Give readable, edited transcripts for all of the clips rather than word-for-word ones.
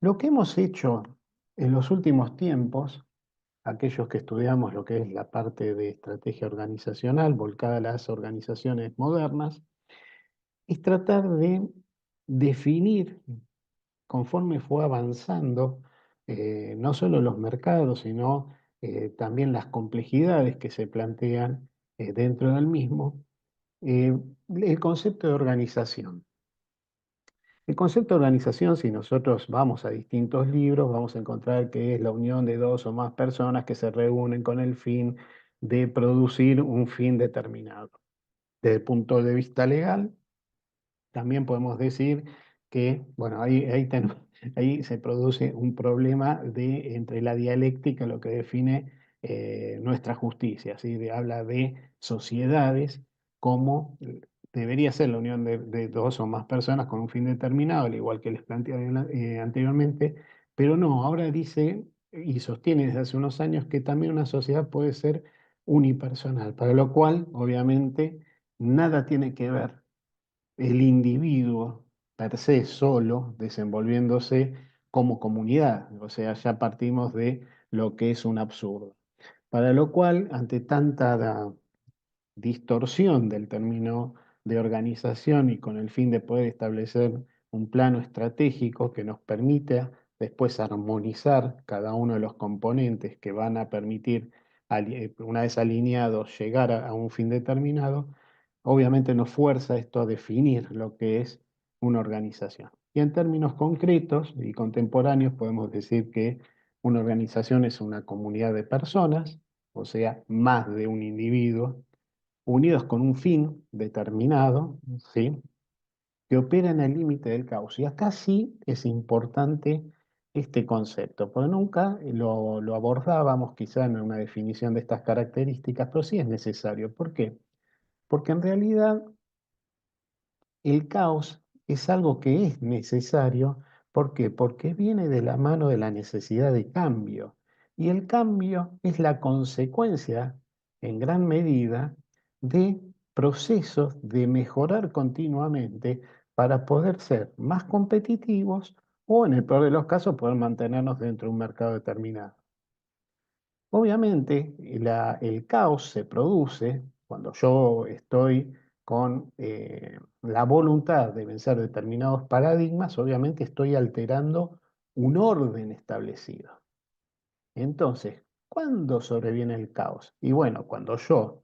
Lo que hemos hecho en los últimos tiempos, aquellos que estudiamos lo que es la parte de estrategia organizacional volcada a las organizaciones modernas, es tratar de definir, conforme fue avanzando, no solo los mercados, sino también las complejidades que se plantean dentro del mismo, eh, el concepto de organización. El concepto de organización, si nosotros vamos a distintos libros, vamos a encontrar que es la unión de dos o más personas que se reúnen con el fin de producir un fin determinado. Desde el punto de vista legal, también podemos decir que, bueno, ahí se produce un problema entre la dialéctica, lo que define nuestra justicia, ¿sí? Habla de sociedades como debería ser la unión de dos o más personas con un fin determinado, al igual que les planteaba anteriormente, pero no, ahora dice y sostiene desde hace unos años que también una sociedad puede ser unipersonal, para lo cual, obviamente, nada tiene que ver el individuo per se solo desenvolviéndose como comunidad. O sea, ya partimos de lo que es un absurdo. Para lo cual, ante tanta distorsión del término de organización y con el fin de poder establecer un plano estratégico que nos permita después armonizar cada uno de los componentes que van a permitir, una vez alineados, llegar a un fin determinado, obviamente nos fuerza esto a definir lo que es una organización. Y en términos concretos y contemporáneos podemos decir que una organización es una comunidad de personas, o sea, más de un individuo, unidos con un fin determinado, ¿sí? Que opera en el límite del caos. Y acá sí es importante este concepto, porque nunca lo abordábamos quizá en una definición de estas características, pero sí es necesario. ¿Por qué? Porque en realidad el caos es algo que es necesario. ¿Por qué? Porque viene de la mano de la necesidad de cambio. Y el cambio es la consecuencia, en gran medida, de procesos de mejorar continuamente para poder ser más competitivos o, en el peor de los casos, poder mantenernos dentro de un mercado determinado. Obviamente, el caos se produce cuando yo estoy con la voluntad de vencer determinados paradigmas, obviamente estoy alterando un orden establecido. Entonces, ¿cuándo sobreviene el caos? Y bueno, cuando yo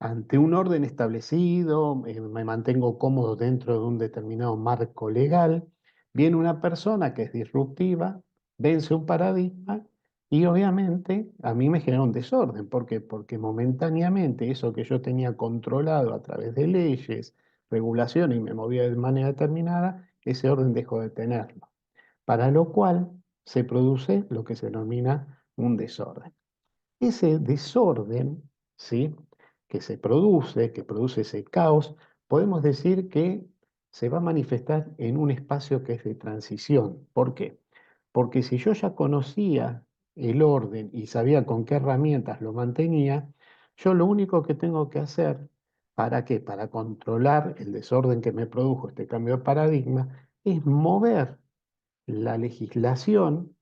ante un orden establecido, me mantengo cómodo dentro de un determinado marco legal. Viene una persona que es disruptiva, vence un paradigma y obviamente a mí me genera un desorden. ¿Por qué? Porque momentáneamente eso que yo tenía controlado a través de leyes, regulaciones y me movía de manera determinada, ese orden dejó de tenerlo. Para lo cual se produce lo que se denomina un desorden. Ese desorden, ¿sí? Que produce ese caos, podemos decir que se va a manifestar en un espacio que es de transición. ¿Por qué? Porque si yo ya conocía el orden y sabía con qué herramientas lo mantenía, yo lo único que tengo que hacer, ¿para qué? Para controlar el desorden que me produjo este cambio de paradigma, es mover la legislación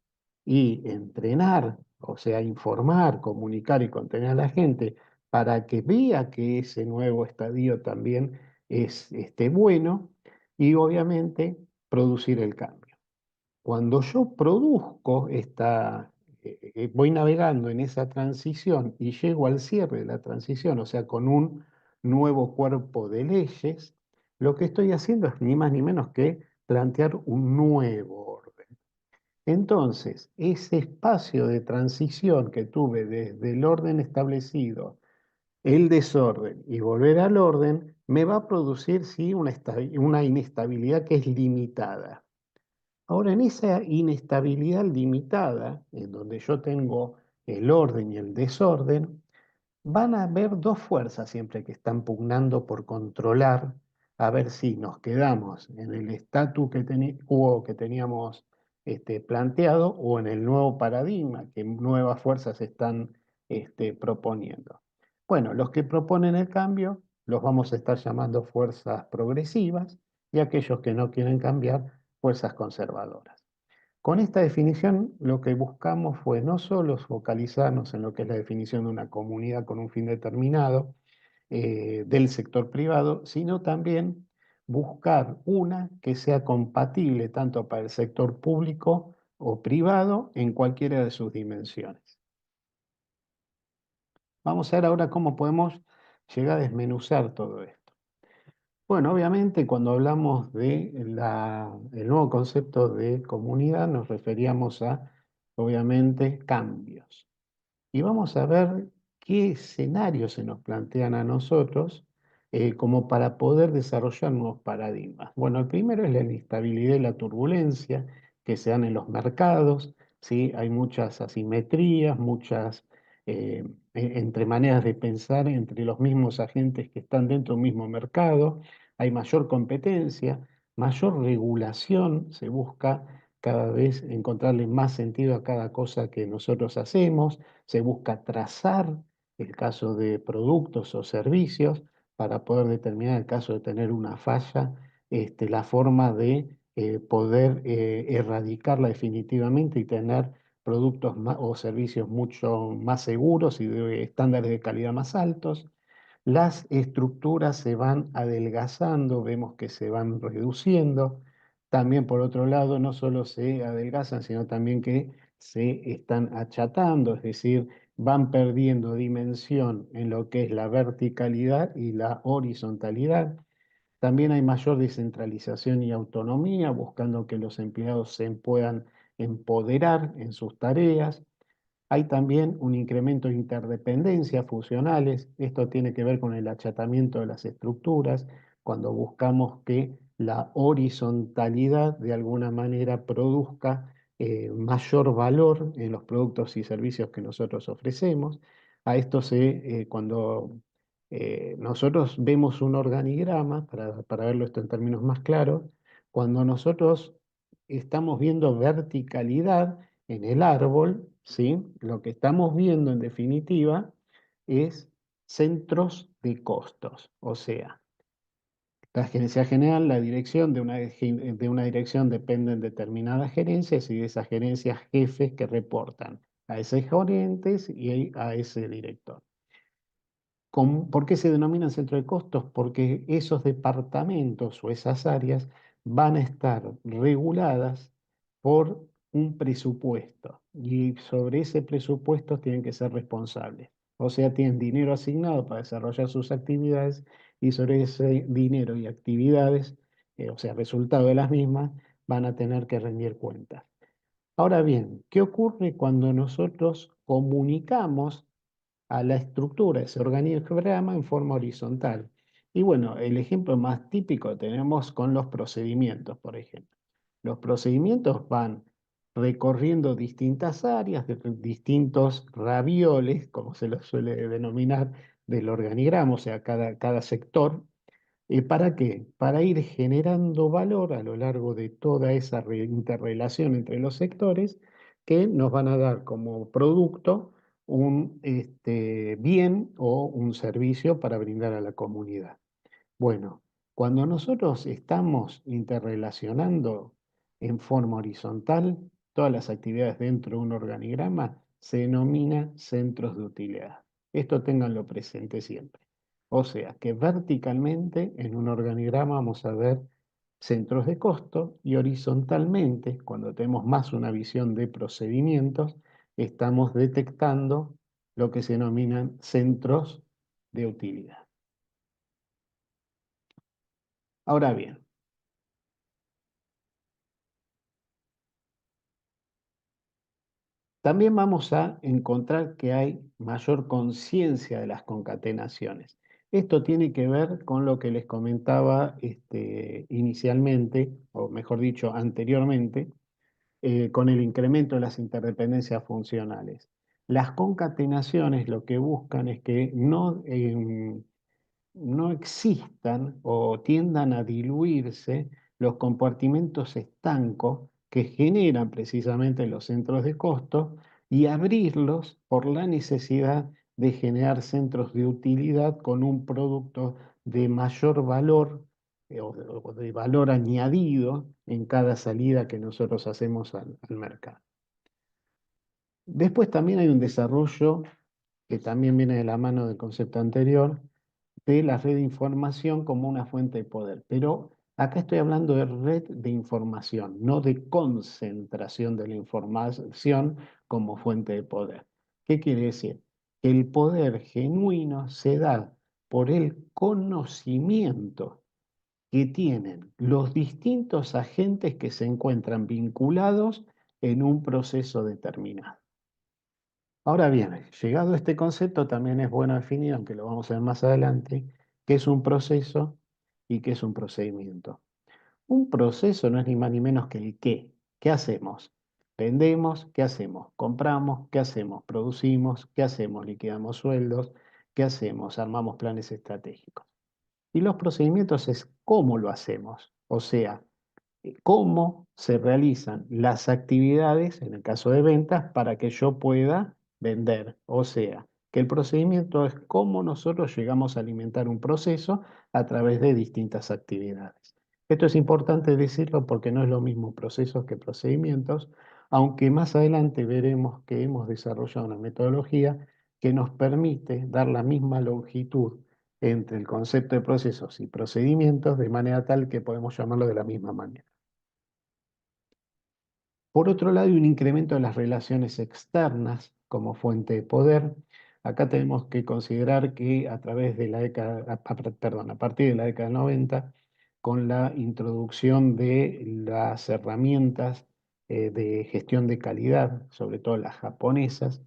y entrenar, o sea, informar, comunicar y contener a la gente para que vea que ese nuevo estadio también es bueno y obviamente producir el cambio. Cuando yo produzco voy navegando en esa transición y llego al cierre de la transición, o sea, con un nuevo cuerpo de leyes, lo que estoy haciendo es ni más ni menos que plantear un nuevo orden. Entonces, ese espacio de transición que tuve desde el orden establecido, el desorden y volver al orden, me va a producir, sí, una inestabilidad que es limitada. Ahora, en esa inestabilidad limitada, en donde yo tengo el orden y el desorden, van a haber dos fuerzas siempre que están pugnando por controlar, a ver si nos quedamos en el quo que teníamos planteado o en el nuevo paradigma que nuevas fuerzas están proponiendo. Bueno, los que proponen el cambio los vamos a estar llamando fuerzas progresivas y aquellos que no quieren cambiar, fuerzas conservadoras. Con esta definición, lo que buscamos fue no solo focalizarnos en lo que es la definición de una comunidad con un fin determinado del sector privado, sino también buscar una que sea compatible tanto para el sector público o privado en cualquiera de sus dimensiones. Vamos a ver ahora cómo podemos llegar a desmenuzar todo esto. Bueno, obviamente cuando hablamos de el nuevo concepto de comunidad nos referíamos a, obviamente, cambios. Y vamos a ver qué escenarios se nos plantean a nosotros como para poder desarrollar nuevos paradigmas. Bueno, el primero es la inestabilidad y la turbulencia que se dan en los mercados, ¿sí? Hay muchas asimetrías, muchas entre maneras de pensar entre los mismos agentes que están dentro de un mismo mercado, hay mayor competencia, mayor regulación, se busca cada vez encontrarle más sentido a cada cosa que nosotros hacemos, se busca trazar el caso de productos o servicios para poder determinar el caso de tener una falla, la forma de poder erradicarla definitivamente y tener o servicios mucho más seguros y de estándares de calidad más altos. Las estructuras se van adelgazando, vemos que se van reduciendo. También, por otro lado, no solo se adelgazan, sino también que se están achatando, es decir, van perdiendo dimensión en lo que es la verticalidad y la horizontalidad. También hay mayor descentralización y autonomía, buscando que los empleados se puedan empoderar en sus tareas. Hay también un incremento de interdependencias fusionales. Esto tiene que ver con el achatamiento de las estructuras, cuando buscamos que la horizontalidad de alguna manera produzca mayor valor en los productos y servicios que nosotros ofrecemos. Cuando nosotros vemos un organigrama, para verlo esto en términos más claros, cuando nosotros estamos viendo verticalidad, en el árbol, ¿sí? Lo que estamos viendo en definitiva es centros de costos, o sea, la gerencia general, la dirección de una dirección dependen determinadas gerencias y de esas gerencias jefes que reportan a esos gerentes y a ese director. ¿Por qué se denominan centro de costos? Porque esos departamentos o esas áreas van a estar reguladas por un presupuesto y sobre ese presupuesto tienen que ser responsables. O sea, tienen dinero asignado para desarrollar sus actividades y sobre ese dinero y actividades, o sea, resultado de las mismas, van a tener que rendir cuentas. Ahora bien, ¿qué ocurre cuando nosotros comunicamos a la estructura, ese organigrama en forma horizontal? Y bueno, el ejemplo más típico tenemos con los procedimientos, por ejemplo. Los procedimientos van recorriendo distintas áreas, distintos ravioles, como se los suele denominar, del organigrama, o sea, cada sector. ¿Para qué? Para ir generando valor a lo largo de toda esa interrelación entre los sectores que nos van a dar como producto un bien o un servicio para brindar a la comunidad. Bueno, cuando nosotros estamos interrelacionando en forma horizontal todas las actividades dentro de un organigrama, se denomina centros de utilidad. Esto ténganlo presente siempre. O sea que verticalmente en un organigrama vamos a ver centros de costo y horizontalmente, cuando tenemos más una visión de procedimientos, estamos detectando lo que se denominan centros de utilidad. Ahora bien, también vamos a encontrar que hay mayor conciencia de las concatenaciones. Esto tiene que ver con lo que les comentaba inicialmente, o mejor dicho, anteriormente, con el incremento de las interdependencias funcionales. Las concatenaciones lo que buscan es que no existan o tiendan a diluirse los compartimentos estancos que generan precisamente los centros de costo y abrirlos por la necesidad de generar centros de utilidad con un producto de mayor valor o de valor añadido en cada salida que nosotros hacemos al mercado. Después también hay un desarrollo que también viene de la mano del concepto anterior, de la red de información como una fuente de poder. Pero acá estoy hablando de red de información, no de concentración de la información como fuente de poder. ¿Qué quiere decir? Que el poder genuino se da por el conocimiento que tienen los distintos agentes que se encuentran vinculados en un proceso determinado. Ahora bien, llegado a este concepto, también es bueno definir, aunque lo vamos a ver más adelante, qué es un proceso y qué es un procedimiento. Un proceso no es ni más ni menos que el qué. ¿Qué hacemos? Vendemos, ¿qué hacemos? Compramos, ¿qué hacemos? Producimos, ¿qué hacemos? Liquidamos sueldos, ¿qué hacemos? Armamos planes estratégicos. Y los procedimientos es cómo lo hacemos, o sea, cómo se realizan las actividades, en el caso de ventas, para que yo pueda vender. O sea, que el procedimiento es cómo nosotros llegamos a alimentar un proceso a través de distintas actividades. Esto es importante decirlo porque no es lo mismo procesos que procedimientos, aunque más adelante veremos que hemos desarrollado una metodología que nos permite dar la misma longitud entre el concepto de procesos y procedimientos de manera tal que podemos llamarlo de la misma manera. Por otro lado, hay un incremento de las relaciones externas como fuente de poder. Acá tenemos que considerar que a través de la década, perdón, a partir de la década del 90, con la introducción de las herramientas de gestión de calidad, sobre todo las japonesas,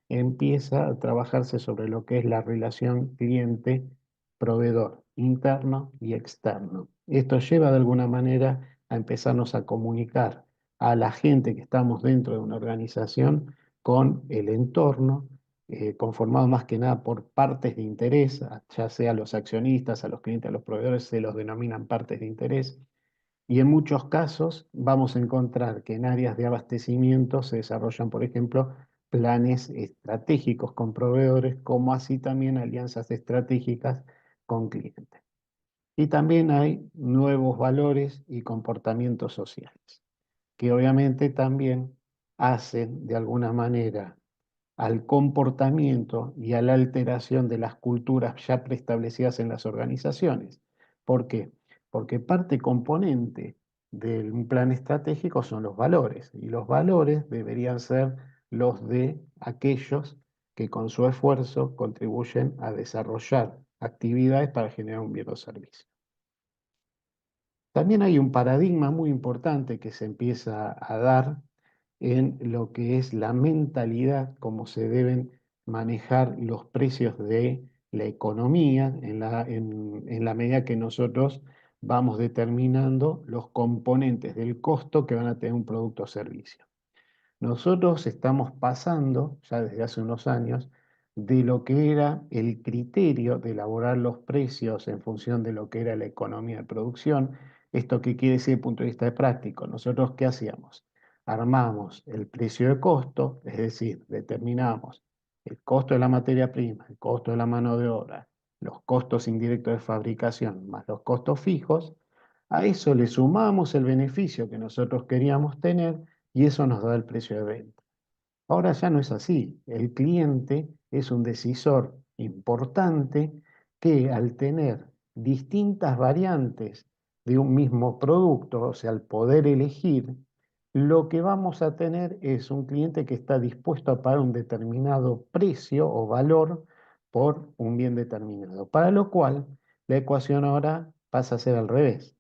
empieza a trabajarse sobre lo que es la relación cliente-proveedor, interno y externo. Esto lleva de alguna manera a empezarnos a comunicar a la gente que estamos dentro de una organización con el entorno, conformado más que nada por partes de interés, ya sea a los accionistas, a los clientes, a los proveedores, se los denominan partes de interés. Y en muchos casos vamos a encontrar que en áreas de abastecimiento se desarrollan, por ejemplo, planes estratégicos con proveedores, como así también alianzas estratégicas con clientes. Y también hay nuevos valores y comportamientos sociales que obviamente también hacen de alguna manera al comportamiento y a la alteración de las culturas ya preestablecidas en las organizaciones. ¿Por qué? Porque parte componente de un plan estratégico son los valores, y los valores deberían ser los de aquellos que con su esfuerzo contribuyen a desarrollar actividades para generar un bien o servicio. También hay un paradigma muy importante que se empieza a dar en lo que es la mentalidad, cómo se deben manejar los precios de la economía en la medida que nosotros vamos determinando los componentes del costo que van a tener un producto o servicio. Nosotros estamos pasando, ya desde hace unos años, de lo que era el criterio de elaborar los precios en función de lo que era la economía de producción. ¿Esto qué quiere decir desde el punto de vista de práctico? Nosotros, ¿qué hacíamos? Armamos el precio de costo, es decir, determinamos el costo de la materia prima, el costo de la mano de obra, los costos indirectos de fabricación, más los costos fijos. A eso le sumamos el beneficio que nosotros queríamos tener y eso nos da el precio de venta. Ahora ya no es así. El cliente es un decisor importante que al tener distintas variantes de un mismo producto, o sea, al poder elegir, lo que vamos a tener es un cliente que está dispuesto a pagar un determinado precio o valor por un bien determinado, para lo cual la ecuación ahora pasa a ser al revés.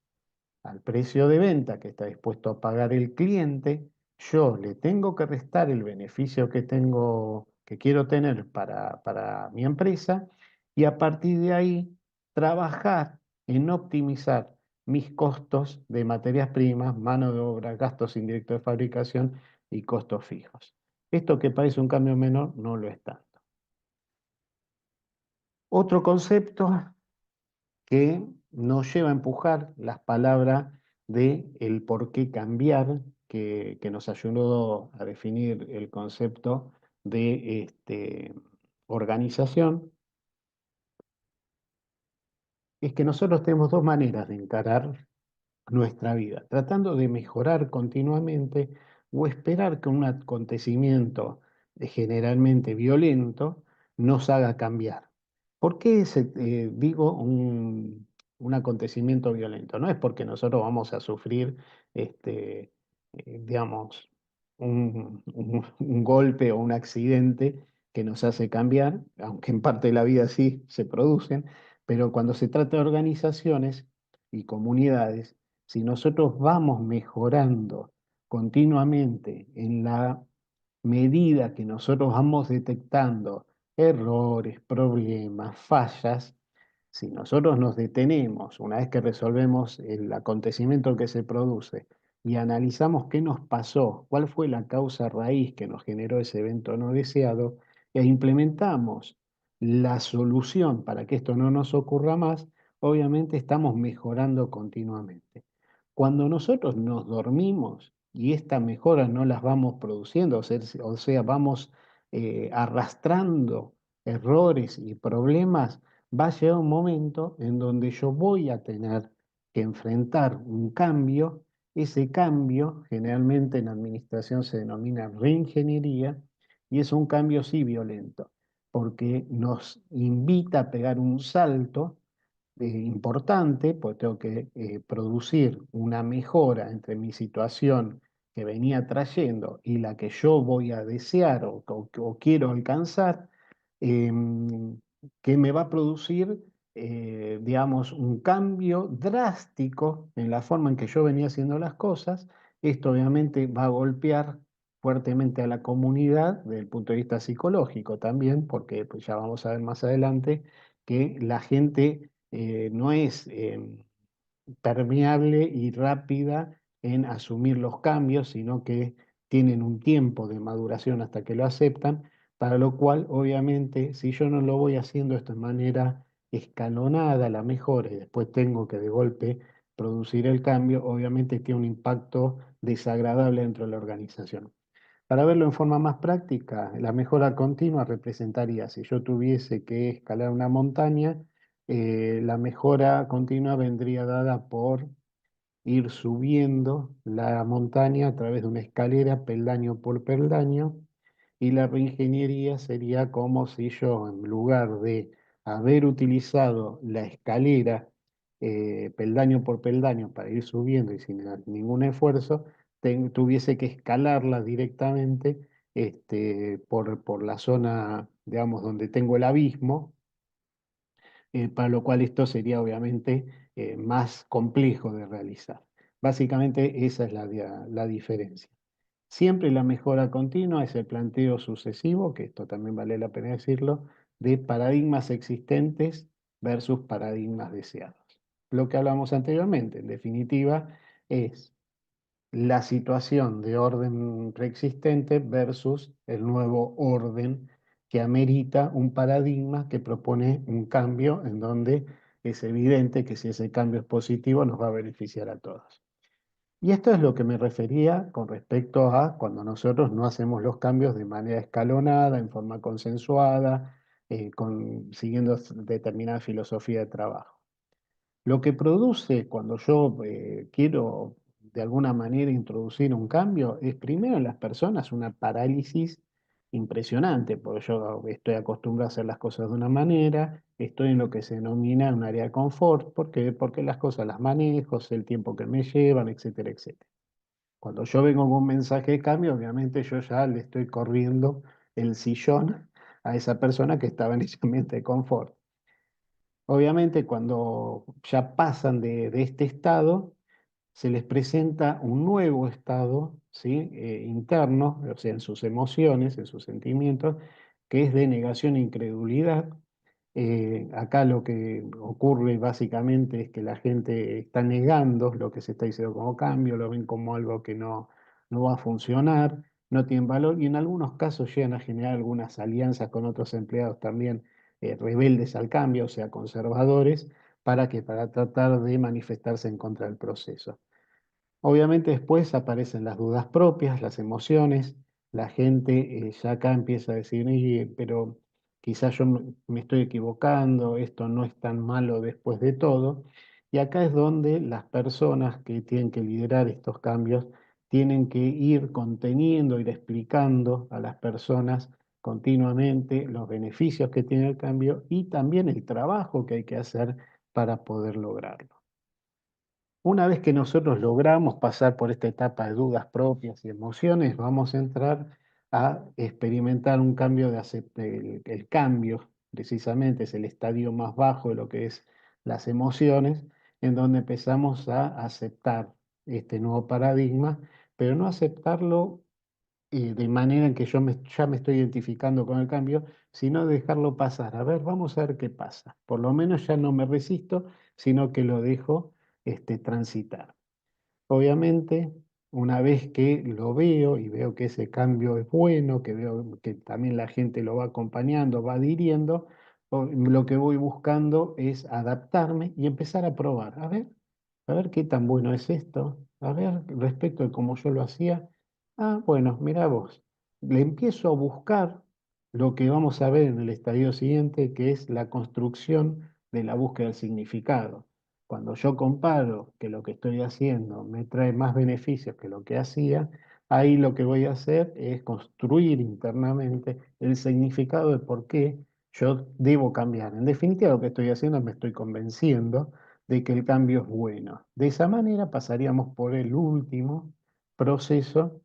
Al precio de venta que está dispuesto a pagar el cliente, yo le tengo que restar el beneficio que tengo, que quiero tener para mi empresa y a partir de ahí trabajar en optimizar mis costos de materias primas, mano de obra, gastos indirectos de fabricación y costos fijos. Esto que parece un cambio menor no lo es tanto. Otro concepto que nos lleva a empujar las palabras de el por qué cambiar, que nos ayudó a definir el concepto de, organización, es que nosotros tenemos dos maneras de encarar nuestra vida, tratando de mejorar continuamente o esperar que un acontecimiento generalmente violento nos haga cambiar. ¿Por qué digo un acontecimiento violento? No es porque nosotros vamos a sufrir, este, digamos, un golpe o un accidente que nos hace cambiar, aunque en parte de la vida sí se producen, pero cuando se trata de organizaciones y comunidades, si nosotros vamos mejorando continuamente en la medida que nosotros vamos detectando errores, problemas, fallas, si nosotros nos detenemos una vez que resolvemos el acontecimiento que se produce y analizamos qué nos pasó, cuál fue la causa raíz que nos generó ese evento no deseado, e implementamos la solución para que esto no nos ocurra más, obviamente estamos mejorando continuamente. Cuando nosotros nos dormimos y estas mejoras no las vamos produciendo, o sea, vamos arrastrando errores y problemas, va a llegar un momento en donde yo voy a tener que enfrentar un cambio. Ese cambio generalmente en administración se denomina reingeniería y es un cambio sí violento, porque nos invita a pegar un salto importante, pues tengo que producir una mejora entre mi situación que venía trayendo y la que yo voy a desear o quiero alcanzar, em, que me va a producir, digamos, un cambio drástico en la forma en que yo venía haciendo las cosas. Esto obviamente va a golpear fuertemente a la comunidad desde el punto de vista psicológico también, porque pues, ya vamos a ver más adelante que la gente no es permeable y rápida en asumir los cambios, sino que tienen un tiempo de maduración hasta que lo aceptan, para lo cual, obviamente, si yo no lo voy haciendo de esta manera escalonada, la mejor, y después tengo que de golpe producir el cambio, obviamente tiene un impacto desagradable dentro de la organización. Para verlo en forma más práctica, la mejora continua representaría, si yo tuviese que escalar una montaña, la mejora continua vendría dada por ir subiendo la montaña a través de una escalera, peldaño por peldaño, y la reingeniería sería como si yo, en lugar de haber utilizado la escalera peldaño por peldaño para ir subiendo y sin ningún esfuerzo, tuviese que escalarla directamente por la zona, digamos, donde tengo el abismo, para lo cual esto sería obviamente más complejo de realizar. Básicamente esa es la diferencia. Siempre la mejora continua es el planteo sucesivo, que esto también vale la pena decirlo, de paradigmas existentes versus paradigmas deseados. Lo que hablamos anteriormente, en definitiva, es la situación de orden preexistente versus el nuevo orden que amerita un paradigma que propone un cambio en donde es evidente que si ese cambio es positivo nos va a beneficiar a todos. Y esto es lo que me refería con respecto a cuando nosotros no hacemos los cambios de manera escalonada, en forma consensuada, siguiendo determinada filosofía de trabajo. Lo que produce cuando yo quiero de alguna manera introducir un cambio es primero en las personas una parálisis impresionante, porque yo estoy acostumbrado a hacer las cosas de una manera, estoy en lo que se denomina un área de confort, porque las cosas las manejo, sé el tiempo que me llevan, etcétera, etcétera. Cuando yo vengo con un mensaje de cambio, obviamente yo ya le estoy corriendo el sillón a esa persona que estaba en ese ambiente de confort. Obviamente, cuando ya pasan de este estado, se les presenta un nuevo estado, ¿sí? Interno, o sea, en sus emociones, en sus sentimientos, que es de negación e incredulidad. Acá lo que ocurre básicamente es que la gente está negando lo que se está diciendo como cambio, lo ven como algo que no va a funcionar, no tienen valor y en algunos casos llegan a generar algunas alianzas con otros empleados también rebeldes al cambio, o sea, conservadores, para tratar de manifestarse en contra del proceso. Obviamente después aparecen las dudas propias, las emociones, la gente ya acá empieza a decir, "Pero quizás yo me estoy equivocando, esto no es tan malo después de todo. Y acá es donde las personas que tienen que liderar estos cambios tienen que ir conteniendo, ir explicando a las personas continuamente los beneficios que tiene el cambio y también el trabajo que hay que hacer para poder lograrlo. Una vez que nosotros logramos pasar por esta etapa de dudas propias y emociones, vamos a entrar a experimentar un cambio el cambio, precisamente, es el estadio más bajo de lo que es las emociones, en donde empezamos a aceptar este nuevo paradigma, pero no aceptarlo de manera en que ya me estoy identificando con el cambio, sino dejarlo pasar. A ver, vamos a ver qué pasa. Por lo menos ya no me resisto, sino que lo dejo transitar. Obviamente, una vez que lo veo y veo que ese cambio es bueno, que veo que también la gente lo va acompañando, va adhiriendo, lo que voy buscando es adaptarme y empezar a probar. A ver qué tan bueno es esto. A ver, respecto de cómo yo lo hacía. Ah, bueno, mira vos. Le empiezo a buscar lo que vamos a ver en el estadio siguiente, que es la construcción de la búsqueda del significado. Cuando yo comparo que lo que estoy haciendo me trae más beneficios que lo que hacía, ahí lo que voy a hacer es construir internamente el significado de por qué yo debo cambiar. En definitiva, lo que estoy haciendo me estoy convenciendo de que el cambio es bueno. De esa manera pasaríamos por el último proceso,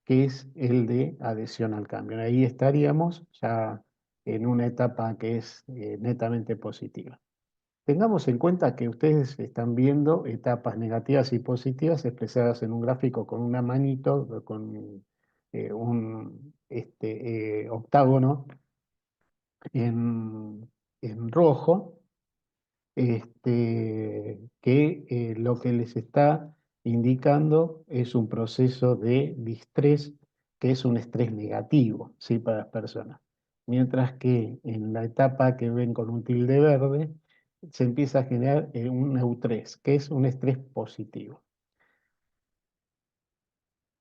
que es el de adhesión al cambio. Ahí estaríamos ya en una etapa que es netamente positiva. Tengamos en cuenta que ustedes están viendo etapas negativas y positivas expresadas en un gráfico con una manito, con un octágono en rojo, que lo que les está indicando es un proceso de distrés, que es un estrés negativo, ¿sí? Para las personas. Mientras que en la etapa que ven con un tilde verde, se empieza a generar un eutrés, que es un estrés positivo.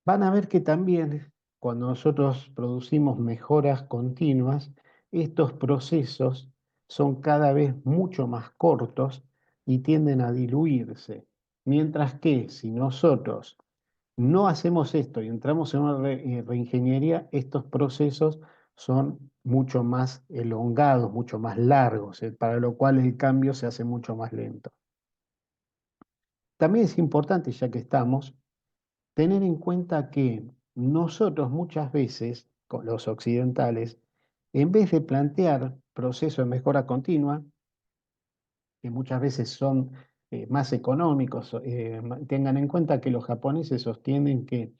Van a ver que también cuando nosotros producimos mejoras continuas, estos procesos son cada vez mucho más cortos y tienden a diluirse. Mientras que si nosotros no hacemos esto y entramos en una reingeniería, estos procesos son mucho más elongados, mucho más largos, para lo cual el cambio se hace mucho más lento. También es importante, ya que estamos, tener en cuenta que nosotros muchas veces, con los occidentales, en vez de plantear procesos de mejora continua, que muchas veces son más económicos, tengan en cuenta que los japoneses sostienen que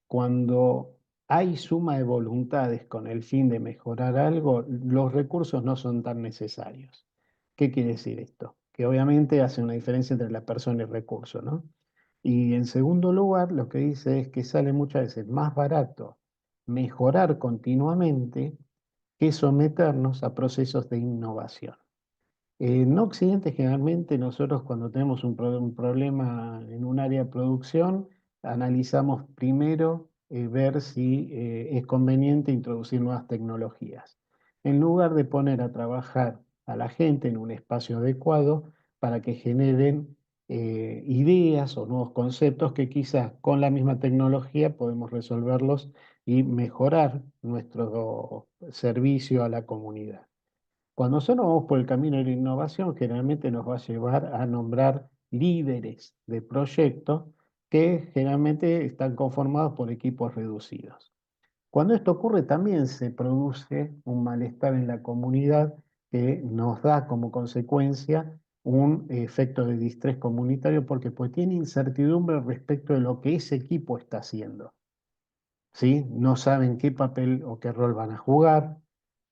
cuando hay suma de voluntades con el fin de mejorar algo, los recursos no son tan necesarios. ¿Qué quiere decir esto? Que obviamente hace una diferencia entre la persona y el recurso, ¿no? Y en segundo lugar, lo que dice es que sale muchas veces más barato mejorar continuamente que someternos a procesos de innovación. En Occidente, generalmente nosotros cuando tenemos un problema en un área de producción, analizamos primero ver si es conveniente introducir nuevas tecnologías, en lugar de poner a trabajar a la gente en un espacio adecuado para que generen ideas o nuevos conceptos que quizás con la misma tecnología podemos resolverlos y mejorar nuestro servicio a la comunidad. Cuando nosotros vamos por el camino de la innovación, generalmente nos va a llevar a nombrar líderes de proyectos que generalmente están conformados por equipos reducidos. Cuando esto ocurre, también se produce un malestar en la comunidad que nos da como consecuencia un efecto de distrés comunitario porque pues tiene incertidumbre respecto de lo que ese equipo está haciendo. ¿Sí? No saben qué papel o qué rol van a jugar,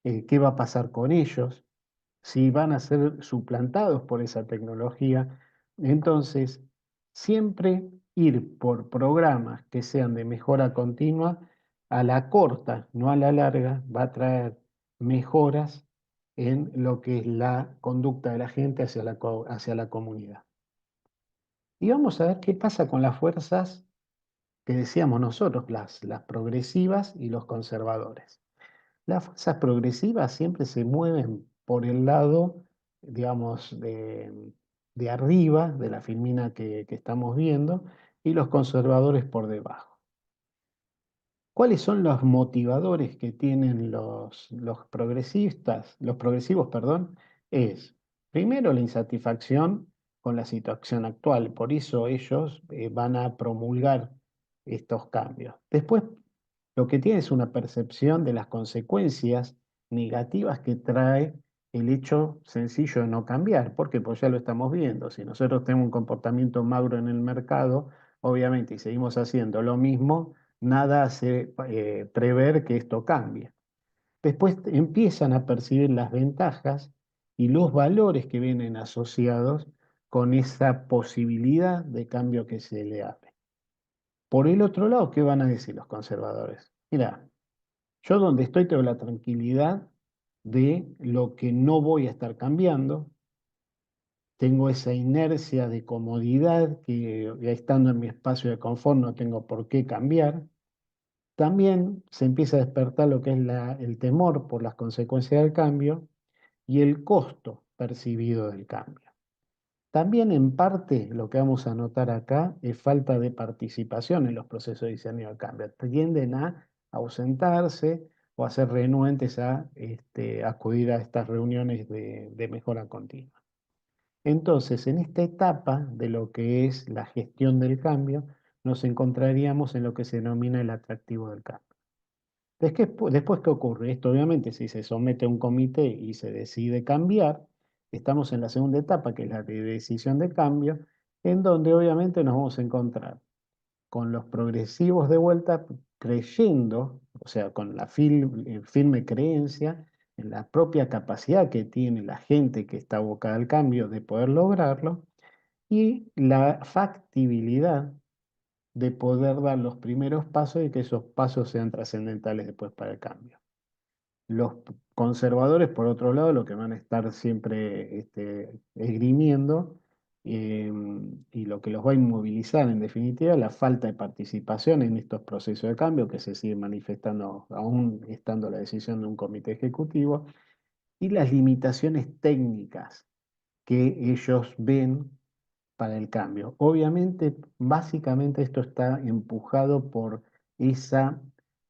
qué va a pasar con ellos, si van a ser suplantados por esa tecnología. Entonces, siempre ir por programas que sean de mejora continua, a la corta, no a la larga, va a traer mejoras en lo que es la conducta de la gente hacia hacia la comunidad. Y vamos a ver qué pasa con las fuerzas que decíamos nosotros, las progresivas y los conservadores. Las fuerzas progresivas siempre se mueven por el lado, digamos, de arriba de la filmina que estamos viendo y los conservadores por debajo. ¿Cuáles son los motivadores que tienen los progresistas, los progresivos, perdón? Es, primero, la insatisfacción con la situación actual, por eso ellos van a promulgar estos cambios. Después, lo que tiene es una percepción de las consecuencias negativas que trae el hecho sencillo de no cambiar. ¿Por qué? Pues ya lo estamos viendo. Si nosotros tenemos un comportamiento magro en el mercado, obviamente, y seguimos haciendo lo mismo, nada hace prever que esto cambie. Después empiezan a percibir las ventajas y los valores que vienen asociados con esa posibilidad de cambio que se le abre. Por el otro lado, ¿qué van a decir los conservadores? Mira, yo donde estoy tengo la tranquilidad de lo que no voy a estar cambiando, tengo esa inercia de comodidad que ya estando en mi espacio de confort no tengo por qué cambiar. También se empieza a despertar lo que es el temor por las consecuencias del cambio y el costo percibido del cambio. También en parte lo que vamos a notar acá es falta de participación en los procesos de diseño del cambio. Tienden a ausentarse o a ser renuentes a acudir a estas reuniones de mejora continua. Entonces, en esta etapa de lo que es la gestión del cambio, nos encontraríamos en lo que se denomina el atractivo del cambio. Después, ¿qué ocurre? Esto obviamente si se somete a un comité y se decide cambiar, estamos en la segunda etapa, que es la de decisión de cambio, en donde obviamente nos vamos a encontrar con los progresivos de vuelta creyendo, o sea, con la firme creencia en la propia capacidad que tiene la gente que está abocada al cambio de poder lograrlo y la factibilidad de poder dar los primeros pasos y que esos pasos sean trascendentales después para el cambio. Los conservadores, por otro lado, lo que van a estar siempre esgrimiendo eh, y lo que los va a inmovilizar, en definitiva, la falta de participación en estos procesos de cambio que se siguen manifestando aún estando la decisión de un comité ejecutivo y las limitaciones técnicas que ellos ven para el cambio. Obviamente, básicamente esto está empujado por esa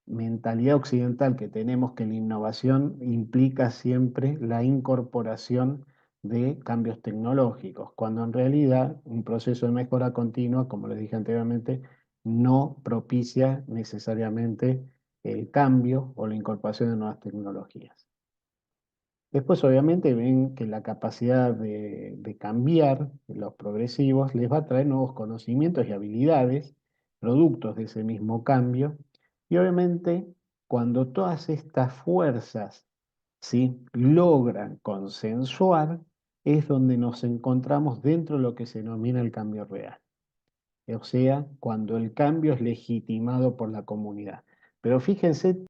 mentalidad occidental que tenemos que la innovación implica siempre la incorporación de cambios tecnológicos, cuando en realidad un proceso de mejora continua, como les dije anteriormente, no propicia necesariamente el cambio o la incorporación de nuevas tecnologías. Después, obviamente, ven que la capacidad de cambiar, los progresivos, les va a traer nuevos conocimientos y habilidades, productos de ese mismo cambio. Y obviamente, cuando todas estas fuerzas, ¿sí?, logran consensuar, es donde nos encontramos dentro de lo que se denomina el cambio real. O sea, cuando el cambio es legitimado por la comunidad. Pero fíjense